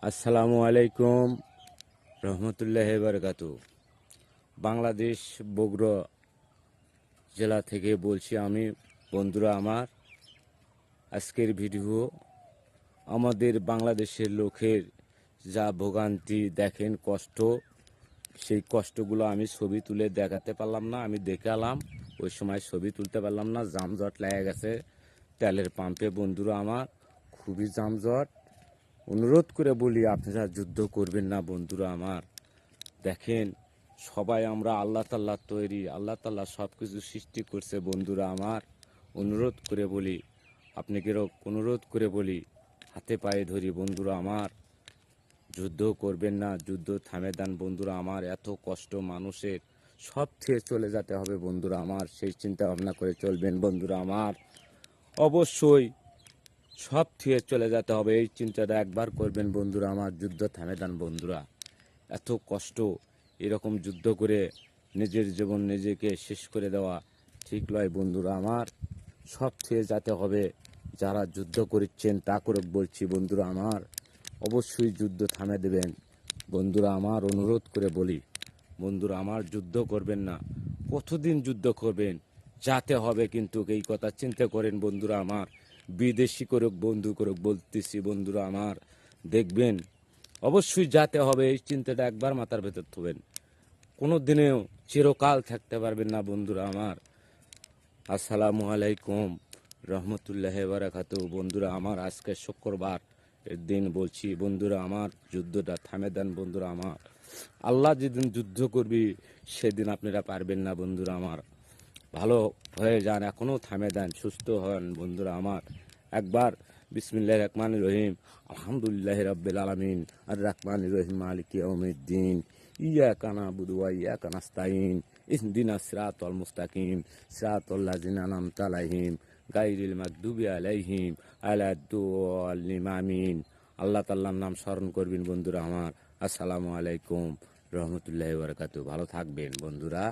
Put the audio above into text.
আসসালামু আলাইকুম রহমতুল্লাহ বারকাতু। বাংলাদেশ বগুড়া জেলা থেকে বলছি আমি। বন্ধুরা আমার, আজকের ভিডিও আমাদের বাংলাদেশের লোকের যা ভোগান্তি দেখেন, কষ্ট, সেই কষ্টগুলো আমি ছবি তুলে দেখাতে পারলাম না। আমি দেখালাম, ওই সময় ছবি তুলতে পারলাম না, যানজট লেগে গেছে তেলের পাম্পে। বন্ধুরা আমার, খুবই যানজট। অনুরোধ করে বলি, আপনারা যুদ্ধ করবেন না বন্ধুরা আমার। দেখেন, সবাই আমরা আল্লাহ তাল্লাহ তৈরি, আল্লাহ তাল্লাহ সব কিছু সৃষ্টি করছে বন্ধুরা আমার। অনুরোধ করে বলি, আপনাদেরও অনুরোধ করে বলি, হাতে পায়ে ধরি বন্ধুরা আমার, যুদ্ধ করবেন না, যুদ্ধ থামে দেন বন্ধুরা আমার। এত কষ্ট মানুষের, সব থেকে চলে যেতে হবে বন্ধুরা আমার, সেই চিন্তা ভাবনা করে চলবেন বন্ধুরা আমার। অবশ্যই সব থেকে চলে যেতে হবে, এই চিন্তাটা একবার করবেন বন্ধুরা আমার। যুদ্ধ থামে দেন বন্ধুরা। এত কষ্ট, এরকম যুদ্ধ করে নিজের জীবন নিজেকে শেষ করে দেওয়া ঠিক নয় বন্ধুরা আমার। সব থেকে যেতে হবে, যারা যুদ্ধ করছেন তা করে বলছি বন্ধুরা আমার, অবশ্যই যুদ্ধ থামে দেবেন বন্ধুরা আমার। অনুরোধ করে বলি বন্ধুরা আমার, যুদ্ধ করবেন না। কতদিন যুদ্ধ করবেন? যাতে হবে, কিন্তু এই কথা চিন্তা করেন বন্ধুরা আমার। বিদেশি করুক বন্ধু করুক বলতেছি বন্ধুরা আমার, দেখবেন অবশ্যই যাতে হবে, এই চিন্তাটা একবার মাথার ভেতর থবেন। কোনো দিনেও চিরকাল থাকতে পারবেন না বন্ধুরা আমার। আসসালামু আলাইকুম রহমতুল্লাহ বারাকাতু। বন্ধুরা আমার, আজকে শুক্রবার এর দিন বলছি বন্ধুরা আমার, যুদ্ধটা থামে দেন বন্ধুরা আমার। আল্লাহ যেদিন যুদ্ধ করবি সেদিন আপনারা পারবেন না বন্ধুরা আমার। ভালো হয়ে যান, এখনও থামে দেন, সুস্থ হন বন্ধুরা আমার। একবার বিসমিল্লাহির রহমানির রহিম, আলহামদুলিল্লাহি রাব্বিল আলামিন, আর রহমানির রহিম, মালিকি ইয়াউমিদ্দিন, ইয়াকা না'বুদু ওয়া ইয়াকা নাস্তাইন, ইহদিনাস সিরাতাল মুস্তাকিম, সিরাতাল লাযিনা আন'আমতা আলাইহিম, গায়রিল মাগদুবি আলাইহিম ওয়ালাদ-দাল্লিন। আমিন। আল্লাহ তাআলার নাম স্মরণ করবেন বন্ধুরা আমার। আসসালামু আলাইকুম রহমতুল্লাহি ওয়া বারাকাতুহু। ভালো থাকবেন বন্ধুরা।